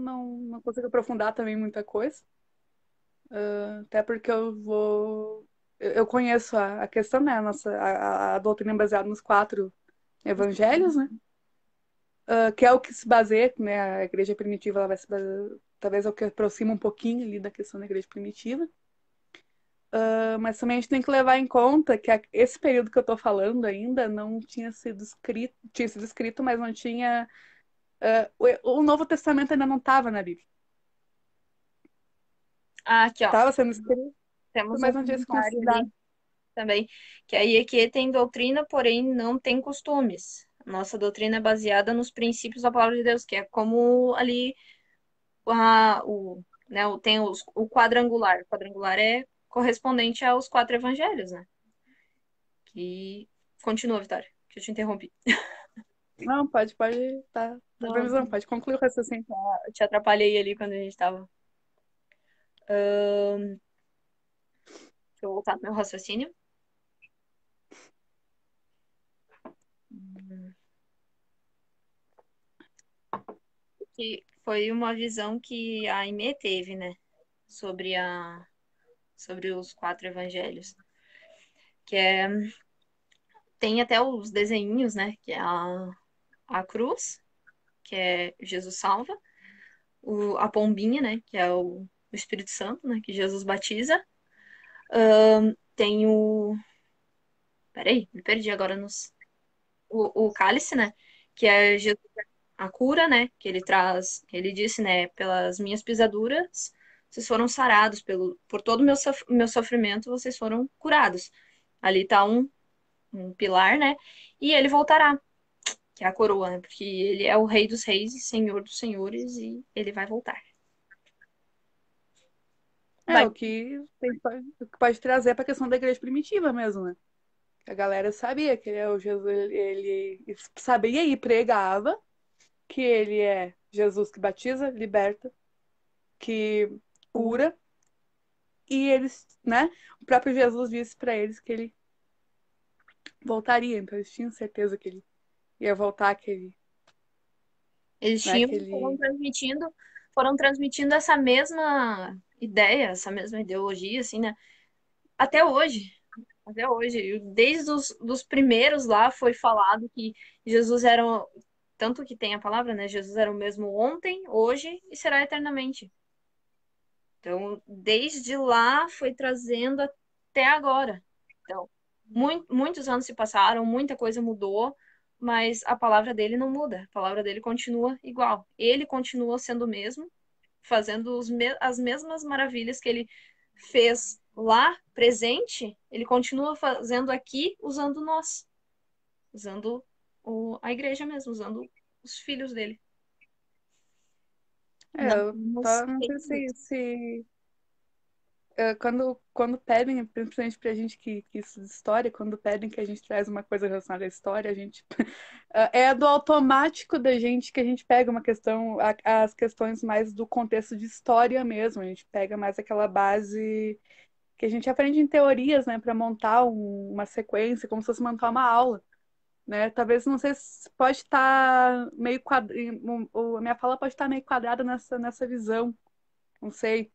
não consigo aprofundar também muita coisa, Até porque eu conheço a questão, né? A doutrina baseada nos quatro evangelhos, né? Que é o que se baseia, né? A igreja primitiva, ela vai se basear, talvez é o que aproxima um pouquinho ali da questão da igreja primitiva. Mas também a gente tem que levar em conta que esse período que eu tô falando ainda não tinha sido escrito, tinha sido escrito, mas não tinha. O Novo Testamento ainda não estava na Bíblia. Ah, aqui, ó. Estava sendo escrito, Temos um mas não tinha sido comentário ali considerado. também, que a IEQ tem doutrina, porém não tem costumes. Nossa doutrina é baseada nos princípios da palavra de Deus, que é como ali tem o quadrangular. O quadrangular é correspondente aos quatro evangelhos, né? Que continua, Vitória, que eu te interrompi. Não, tá Não, previsão, pode concluir o raciocínio. eu te atrapalhei ali quando a gente tava. Deixa eu voltar no meu raciocínio. Que foi uma visão que a Aimee teve, né? Sobre sobre os quatro evangelhos. Que é, tem até os desenhinhos, né? Que é a cruz, que é Jesus salva, a pombinha, né? Que é o Espírito Santo, né? Que Jesus batiza. Tem o. Peraí, me perdi agora o cálice, né? Que é Jesus, a cura, né? Que ele traz, ele disse, né? Pelas minhas pisaduras, vocês foram sarados, por todo o meu sofrimento, vocês foram curados. Ali tá um pilar, né? E ele voltará, que é a coroa, né? Porque ele é o Rei dos Reis e Senhor dos Senhores e ele vai voltar. É, Vai. o que pode trazer para a questão da igreja primitiva mesmo, né? A galera sabia que ele é o Jesus, ele sabia e pregava que ele é Jesus que batiza, liberta, que cura, e eles, né? O próprio Jesus disse para eles que ele voltaria, então eles tinham certeza que ele ia voltar, Eles né, tinham, que ele foram transmitindo essa mesma ideia, essa mesma ideologia, assim, né? Até hoje. Até hoje. Desde os dos primeiros lá foi falado que Jesus era. Tanto que tem a palavra, né? Jesus era o mesmo ontem, hoje e será eternamente. Então, desde lá foi trazendo até agora. Então, muitos anos se passaram, muita coisa mudou, mas a palavra dele não muda. A palavra dele continua igual. Ele continua sendo o mesmo, fazendo as mesmas maravilhas que ele fez lá, presente, ele continua fazendo aqui usando nós, usando a igreja mesmo, usando os filhos dele. Não eu temos só não sei feito. quando pedem, principalmente pra gente que estuda história, quando pedem que a gente traz uma coisa relacionada à história, a gente é do automático da gente que a gente pega uma questão, as questões mais do contexto de história mesmo, a gente pega mais aquela base que a gente aprende em teorias, né, para montar uma sequência, como se fosse montar uma aula, né? Talvez, não sei se pode estar meio a minha fala pode estar meio quadrada nessa visão, não sei.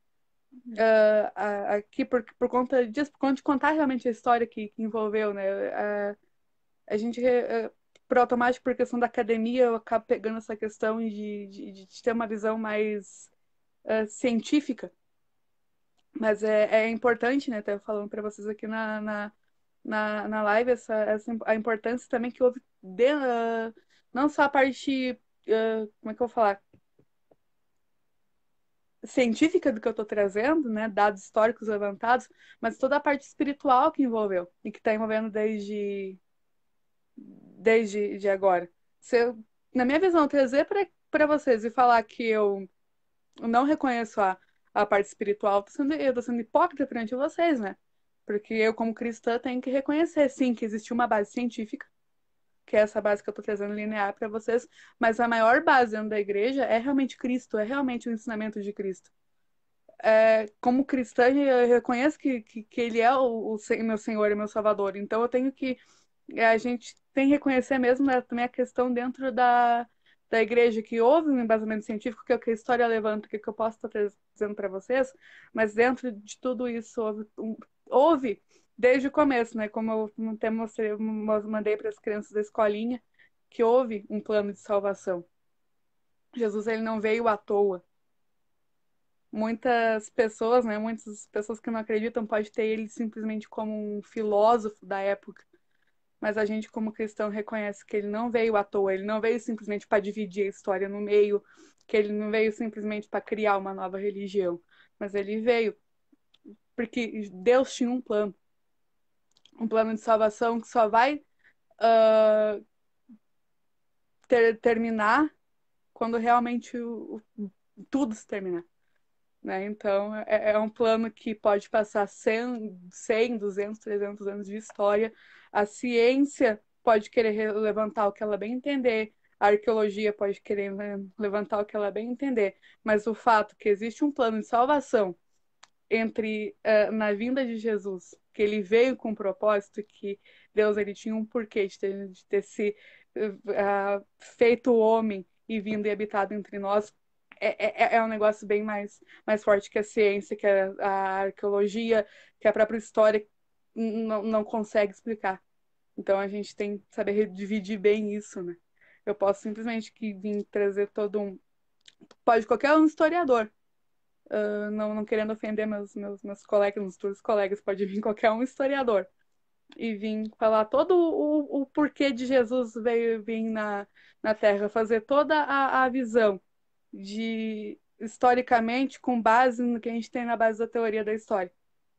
Aqui por conta disso, por conta de contar realmente a história que envolveu, né? A gente, por automático, por questão da academia, eu acabo pegando essa questão de ter uma visão mais científica, mas é importante, né? Até falando para vocês aqui na live, a importância também que houve não só a parte, como é que eu vou falar? Científica do que eu estou trazendo, né, dados históricos levantados, mas toda a parte espiritual que envolveu e que está envolvendo desde de agora. Se eu, na minha visão, trazer para vocês e falar que eu não reconheço a parte espiritual, eu tô sendo hipócrita perante vocês, né? Porque eu, como cristã, tenho que reconhecer, sim, que existe uma base científica, que é essa base que eu estou trazendo linear para vocês, mas a maior base dentro da igreja é realmente Cristo, é realmente o ensinamento de Cristo. Como cristã, eu reconheço que Ele é meu Senhor e meu Salvador. Então, eu tenho que. A gente tem que reconhecer mesmo, né, também a questão dentro da igreja que houve um embasamento científico, que é o que a história levanta, que é o que eu posso estar trazendo para vocês, mas dentro de tudo isso houve desde o começo, né? Como eu até mostrei, eu mandei para as crianças da escolinha, que houve um plano de salvação. Jesus, ele não veio à toa. Muitas pessoas, né, muitas pessoas que não acreditam pode ter ele simplesmente como um filósofo da época, mas a gente como cristão reconhece que ele não veio à toa, ele não veio simplesmente para dividir a história no meio, que ele não veio simplesmente para criar uma nova religião, mas ele veio porque Deus tinha um plano de salvação que só vai terminar quando realmente tudo se terminar. Né? Então, é um plano que pode passar 100, 200, 300 anos de história. A ciência pode querer levantar o que ela bem entender, a arqueologia pode querer levantar o que ela bem entender, mas o fato que existe um plano de salvação na vinda de Jesus, que ele veio com um propósito, que Deus ele tinha um porquê de ter se feito homem e vindo e habitado entre nós, é um negócio bem mais forte que a ciência, que a arqueologia, que a própria história não consegue explicar. Então a gente tem que saber dividir bem isso, né? Eu posso simplesmente vir trazer todo um. Pode qualquer um historiador, não querendo ofender meus colegas, meus futuros colegas, pode vir qualquer um historiador e vir falar todo o porquê de Jesus veio vir na Terra, fazer toda a visão de historicamente com base no que a gente tem na base da teoria da história.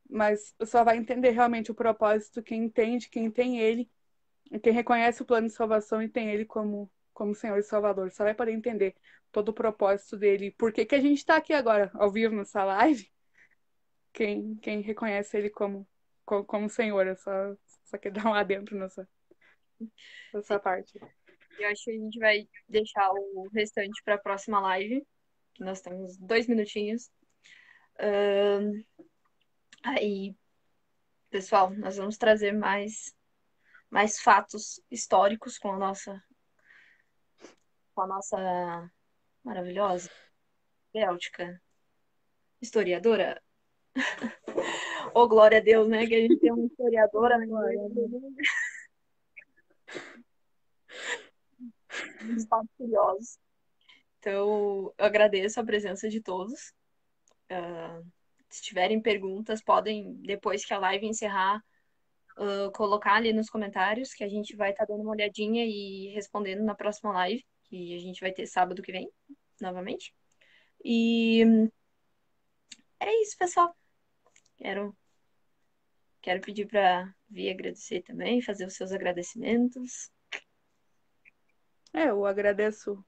Mas só vai entender realmente o propósito quem entende, quem tem ele, quem reconhece o plano de salvação e tem ele como Senhor e Salvador. Só vai poder entender todo o propósito dele. Por que que a gente está aqui agora, ao vivo nessa live? Quem reconhece ele como Senhor. Só quer dar um adentro nessa parte. Eu acho que a gente vai deixar o restante para a próxima live, que nós temos 2 minutinhos. Aí, pessoal, nós vamos trazer mais fatos históricos com a nossa maravilhosa, béltica historiadora. Ô, glória a Deus, né? Que a gente tem uma historiadora, né? Muitos fatos curiosos. Então, eu agradeço a presença de todos. Se tiverem perguntas, podem, depois que a live encerrar, colocar ali nos comentários, que a gente vai estar dando uma olhadinha e respondendo na próxima live, que a gente vai ter sábado que vem, novamente. E é isso, pessoal. Quero, quero pedir para vir agradecer também, fazer os seus agradecimentos. Eu agradeço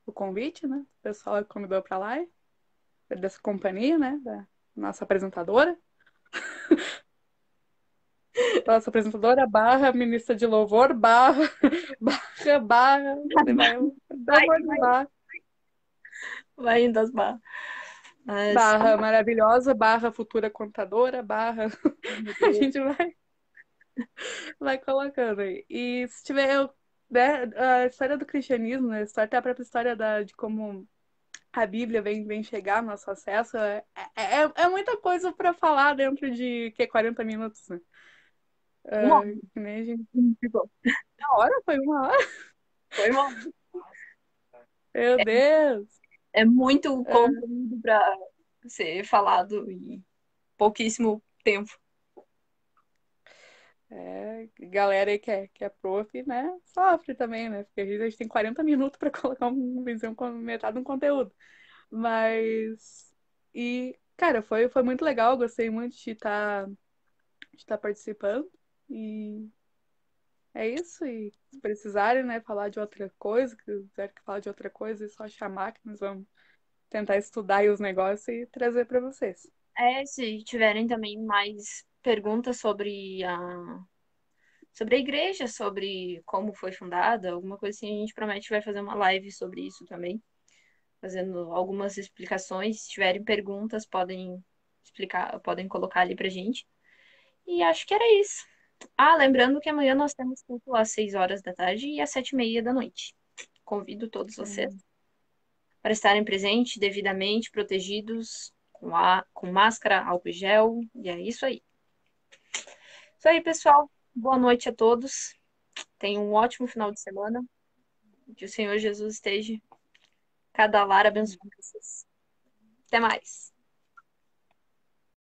o convite, né? O pessoal que convidou para lá, agradeço a companhia, né? Da nossa apresentadora. Nossa apresentadora, barra, ministra de louvor, barra, barra, Vai indo as barras. Mas, barra maravilhosa, barra futura contadora, barra. A gente vai colocando aí. E se tiver, né, a história do cristianismo, né, até a própria história de como a Bíblia vem chegar no nosso acesso, é muita coisa para falar dentro de 40 minutos, né? uma Que nem a gente... ficou. Uma hora? Foi uma hora? Foi uma... Meu Deus! É muito conteúdo para ser falado em pouquíssimo tempo. Galera aí que é prof, né? Sofre também, né? Porque às vezes a gente tem 40 minutos para colocar metade de um conteúdo. Mas. E, cara, foi muito legal, gostei muito de estar participando. E é isso. E se precisarem, né, falar de outra coisa, quiser falar de outra coisa, é só chamar que nós vamos tentar estudar aí os negócios e trazer para vocês. Se tiverem também mais perguntas sobre a igreja, sobre como foi fundada, alguma coisa assim, a gente promete que vai fazer uma live sobre isso também, fazendo algumas explicações. Se tiverem perguntas, podem explicar, podem colocar ali pra gente. E acho que era isso. Lembrando que amanhã nós temos culto às 6 horas da tarde e às 7h30 da noite. Convido todos vocês Sim. para estarem presentes, devidamente protegidos, com máscara, álcool em gel, e é isso aí. Isso aí, pessoal. Boa noite a todos. Tenham um ótimo final de semana. Que o Senhor Jesus esteja cada lar abençoando vocês. Até mais.